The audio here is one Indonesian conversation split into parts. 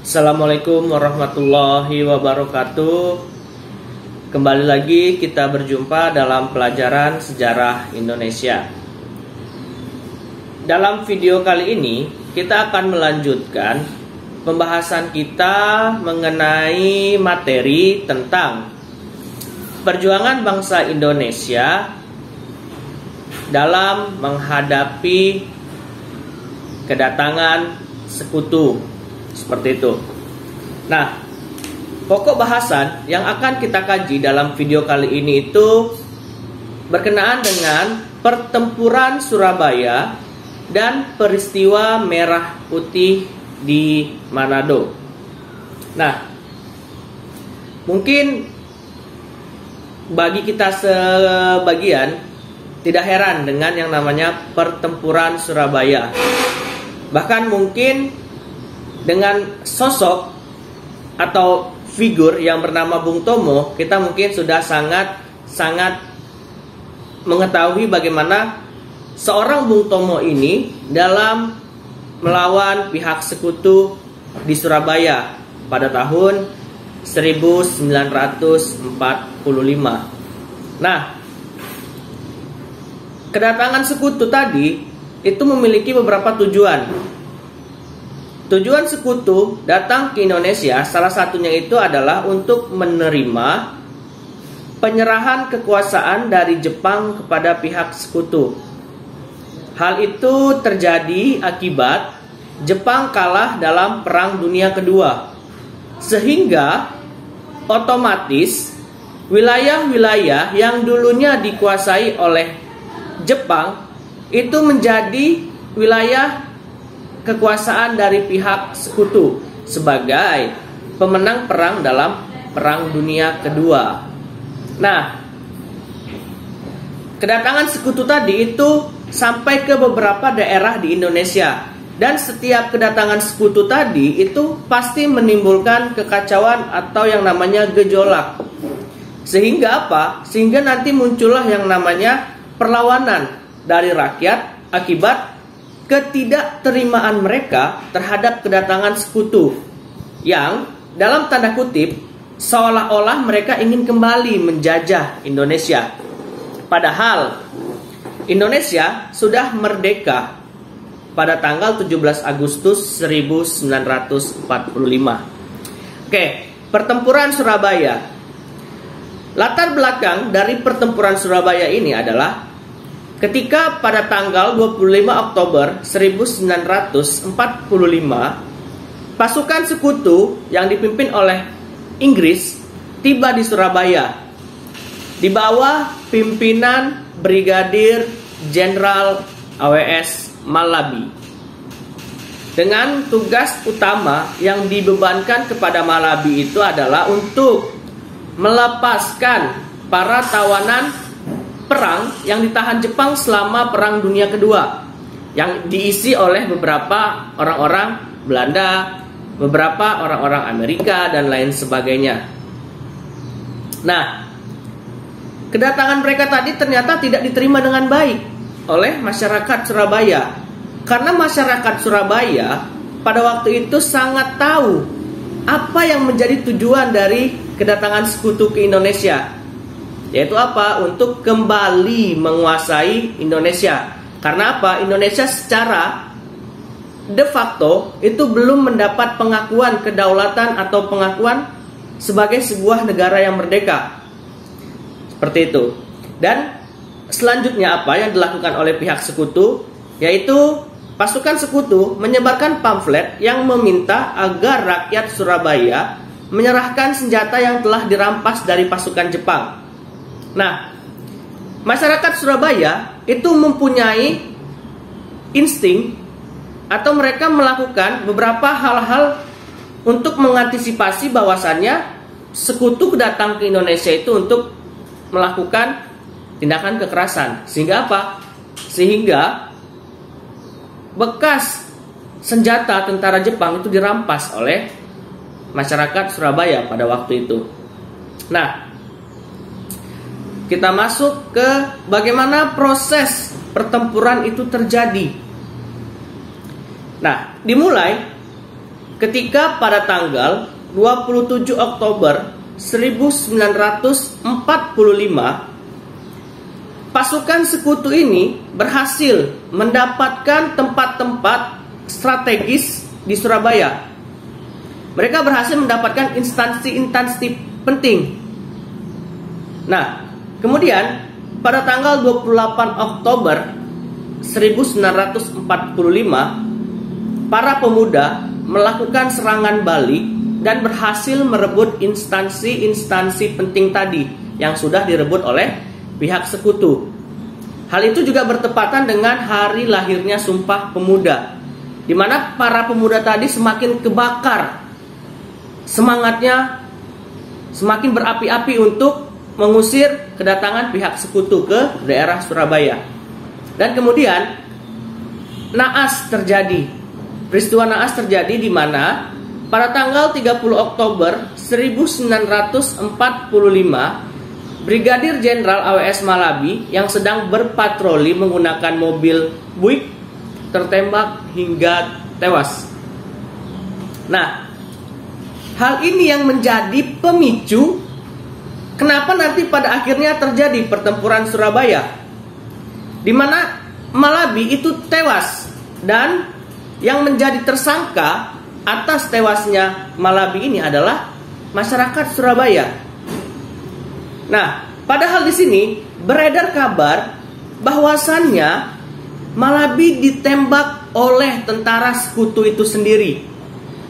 Assalamualaikum warahmatullahi wabarakatuh. Kembali lagi kita berjumpa dalam pelajaran sejarah Indonesia. Dalam video kali ini kita akan melanjutkan pembahasan kita mengenai materi tentang perjuangan bangsa Indonesia dalam menghadapi kedatangan sekutu. Seperti itu. Nah, pokok bahasan yang akan kita kaji dalam video kali ini itu berkenaan dengan pertempuran Surabaya dan peristiwa Merah Putih di Manado. Nah, mungkin bagi kita sebagian tidak heran dengan yang namanya pertempuran Surabaya. Bahkan mungkin dengan sosok atau figur yang bernama Bung Tomo, kita mungkin sudah sangat mengetahui bagaimana seorang Bung Tomo ini dalam melawan pihak sekutu di Surabaya pada tahun 1945. Nah, kedatangan sekutu tadi itu memiliki beberapa tujuan. Tujuan sekutu datang ke Indonesia salah satunya itu adalah untuk menerima penyerahan kekuasaan dari Jepang kepada pihak sekutu. Hal itu terjadi akibat Jepang kalah dalam Perang Dunia Kedua, sehingga otomatis wilayah-wilayah yang dulunya dikuasai oleh Jepang itu menjadi wilayah kekuasaan dari pihak sekutu sebagai pemenang perang dalam Perang Dunia Kedua. Nah, kedatangan sekutu tadi itu sampai ke beberapa daerah di Indonesia, dan setiap kedatangan sekutu tadi itu pasti menimbulkan kekacauan atau yang namanya gejolak. Sehingga apa? Sehingga nanti muncullah yang namanya perlawanan dari rakyat akibat ketidakterimaan mereka terhadap kedatangan sekutu yang dalam tanda kutip seolah-olah mereka ingin kembali menjajah Indonesia. Padahal Indonesia sudah merdeka pada tanggal 17 Agustus 1945. Oke, pertempuran Surabaya. Latar belakang dari pertempuran Surabaya ini adalah ketika pada tanggal 25 Oktober 1945 pasukan sekutu yang dipimpin oleh Inggris tiba di Surabaya di bawah pimpinan Brigadir Jenderal AWS Malabi, dengan tugas utama yang dibebankan kepada Malabi itu adalah untuk melepaskan para tawanan perang yang ditahan Jepang selama Perang Dunia Kedua, yang diisi oleh beberapa orang-orang Belanda, beberapa orang-orang Amerika, dan lain sebagainya. Nah, kedatangan mereka tadi ternyata tidak diterima dengan baik oleh masyarakat Surabaya, karena masyarakat Surabaya pada waktu itu sangat tahu apa yang menjadi tujuan dari kedatangan sekutu ke Indonesia, yaitu apa? Untuk kembali menguasai Indonesia. Karena apa? Indonesia secara de facto itu belum mendapat pengakuan kedaulatan atau pengakuan sebagai sebuah negara yang merdeka. Seperti itu. Dan selanjutnya apa yang dilakukan oleh pihak sekutu? Yaitu pasukan sekutu menyebarkan pamflet yang meminta agar rakyat Surabaya menyerahkan senjata yang telah dirampas dari pasukan Jepang. Nah, masyarakat Surabaya itu mempunyai insting atau mereka melakukan beberapa hal-hal untuk mengantisipasi bahwasannya sekutu datang ke Indonesia itu untuk melakukan tindakan kekerasan. Sehingga apa? Sehingga bekas senjata tentara Jepang itu dirampas oleh masyarakat Surabaya pada waktu itu. Nah, kita masuk ke bagaimana proses pertempuran itu terjadi. Nah, dimulai ketika pada tanggal 27 Oktober 1945 pasukan sekutu ini berhasil mendapatkan tempat-tempat strategis di Surabaya. Mereka berhasil mendapatkan instansi-instansi penting. Nah, kemudian pada tanggal 28 Oktober 1945, para pemuda melakukan serangan balik dan berhasil merebut instansi-instansi penting tadi yang sudah direbut oleh pihak sekutu. Hal itu juga bertepatan dengan hari lahirnya Sumpah Pemuda, di mana para pemuda tadi semakin kebakar semangatnya, semakin berapi-api untuk mengusir kedatangan pihak sekutu ke daerah Surabaya. Dan kemudian naas terjadi. Peristiwa naas terjadi di mana pada tanggal 30 Oktober 1945 Brigadir Jenderal AWS Malabi yang sedang berpatroli menggunakan mobil Buick tertembak hingga tewas. Nah, hal ini yang menjadi pemicu kenapa nanti pada akhirnya terjadi pertempuran Surabaya, di mana Malabi itu tewas, dan yang menjadi tersangka atas tewasnya Malabi ini adalah masyarakat Surabaya. Nah, padahal di sini beredar kabar bahwasannya Malabi ditembak oleh tentara sekutu itu sendiri.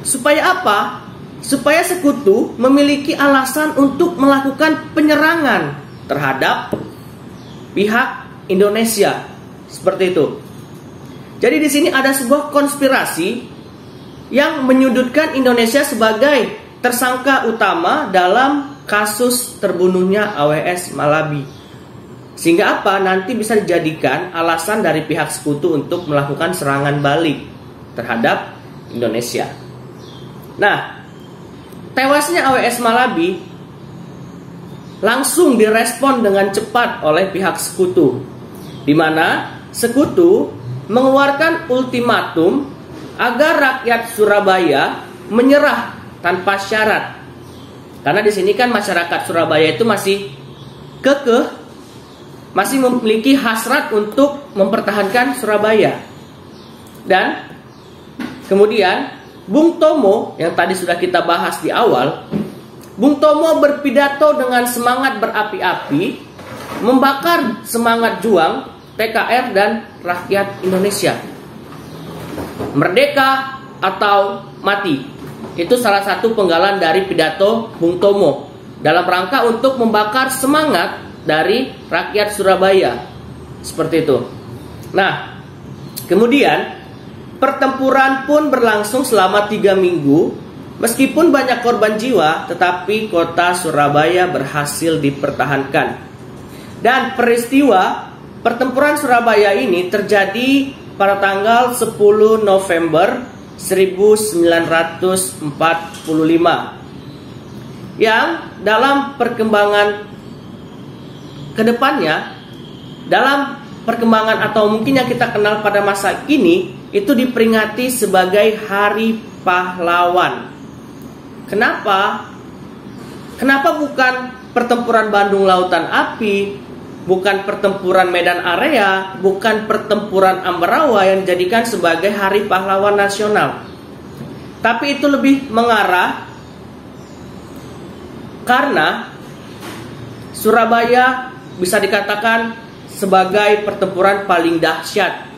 Supaya apa? Supaya sekutu memiliki alasan untuk melakukan penyerangan terhadap pihak Indonesia. Seperti itu. Jadi di sini ada sebuah konspirasi yang menyudutkan Indonesia sebagai tersangka utama dalam kasus terbunuhnya AWS Malabi. Sehingga apa? Nanti bisa dijadikan alasan dari pihak sekutu untuk melakukan serangan balik terhadap Indonesia. Nah, tewasnya AWS Malabi langsung direspon dengan cepat oleh pihak sekutu, di mana sekutu mengeluarkan ultimatum agar rakyat Surabaya menyerah tanpa syarat. Karena di sini kan masyarakat Surabaya itu masih kekeh, masih memiliki hasrat untuk mempertahankan Surabaya. Dan kemudian Bung Tomo yang tadi sudah kita bahas di awal, Bung Tomo berpidato dengan semangat berapi-api, membakar semangat juang PKR dan rakyat Indonesia. Merdeka atau mati. Itu salah satu penggalan dari pidato Bung Tomo dalam rangka untuk membakar semangat dari rakyat Surabaya. Seperti itu. Nah, kemudian pertempuran pun berlangsung selama 3 minggu. Meskipun banyak korban jiwa, tetapi kota Surabaya berhasil dipertahankan. Dan peristiwa pertempuran Surabaya ini terjadi pada tanggal 10 November 1945, yang dalam perkembangan kedepannya, dalam perkembangan atau mungkin yang kita kenal pada masa kini, itu diperingati sebagai Hari Pahlawan. Kenapa? Kenapa bukan pertempuran Bandung Lautan Api, bukan pertempuran Medan Area, bukan pertempuran Ambarawa yang dijadikan sebagai Hari Pahlawan Nasional? Tapi itu lebih mengarah karena Surabaya bisa dikatakan sebagai pertempuran paling dahsyat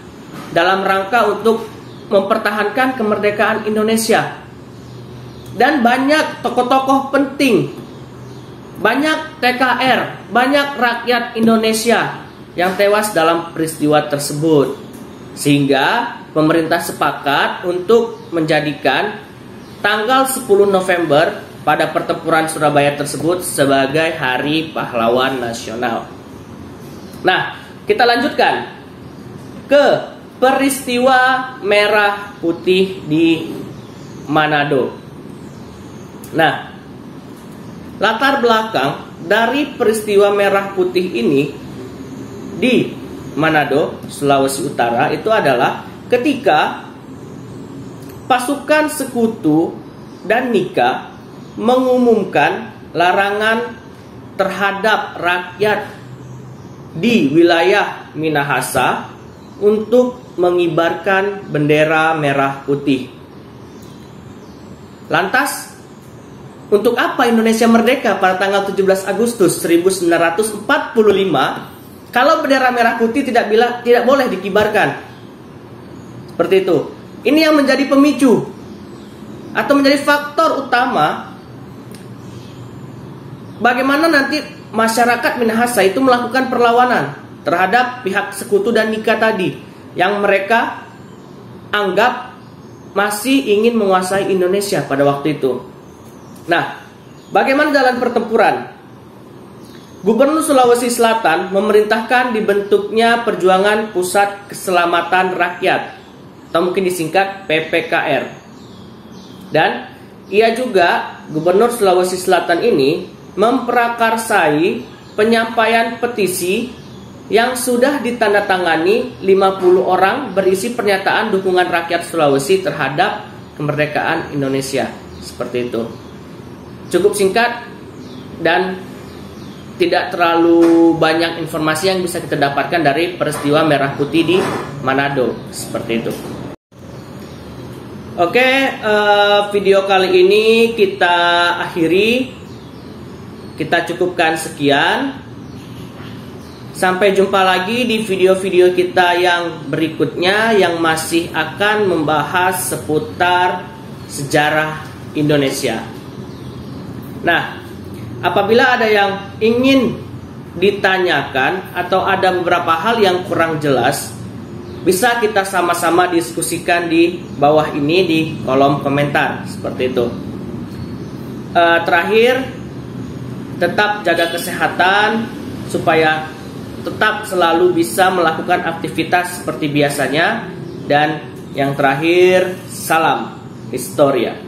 dalam rangka untuk mempertahankan kemerdekaan Indonesia. Dan banyak tokoh-tokoh penting, banyak TKR, banyak rakyat Indonesia yang tewas dalam peristiwa tersebut. Sehingga pemerintah sepakat untuk menjadikan tanggal 10 November pada pertempuran Surabaya tersebut sebagai Hari Pahlawan Nasional. Nah, kita lanjutkan ke peristiwa merah putih di Manado. Nah, latar belakang dari peristiwa merah putih ini di Manado, Sulawesi Utara, itu adalah ketika pasukan sekutu dan Nika mengumumkan larangan terhadap rakyat di wilayah Minahasa untuk mengibarkan bendera merah putih. Lantas, untuk apa Indonesia merdeka pada tanggal 17 Agustus 1945 kalau bendera merah putih tidak boleh dikibarkan? Seperti itu. Ini yang menjadi pemicu atau menjadi faktor utama bagaimana nanti masyarakat Minahasa itu melakukan perlawanan terhadap pihak sekutu dan Nika tadi yang mereka anggap masih ingin menguasai Indonesia pada waktu itu. Nah, bagaimana jalan pertempuran? Gubernur Sulawesi Selatan memerintahkan dibentuknya Perjuangan Pusat Keselamatan Rakyat atau mungkin disingkat PPKR. Dan ia juga, Gubernur Sulawesi Selatan ini, memprakarsai penyampaian petisi yang sudah ditandatangani 50 orang berisi pernyataan dukungan rakyat Sulawesi terhadap kemerdekaan Indonesia. Seperti itu. Cukup singkat dan tidak terlalu banyak informasi yang bisa kita dapatkan dari peristiwa Merah Putih di Manado. Seperti itu. Oke, video kali ini kita akhiri. Kita cukupkan sekian. Sampai jumpa lagi di video-video kita yang berikutnya yang masih akan membahas seputar sejarah Indonesia. Nah, apabila ada yang ingin ditanyakan atau ada beberapa hal yang kurang jelas, bisa kita sama-sama diskusikan di bawah ini di kolom komentar. Seperti itu. Terakhir, tetap jaga kesehatan supaya tetap selalu bisa melakukan aktivitas seperti biasanya. Dan yang terakhir, salam Historia.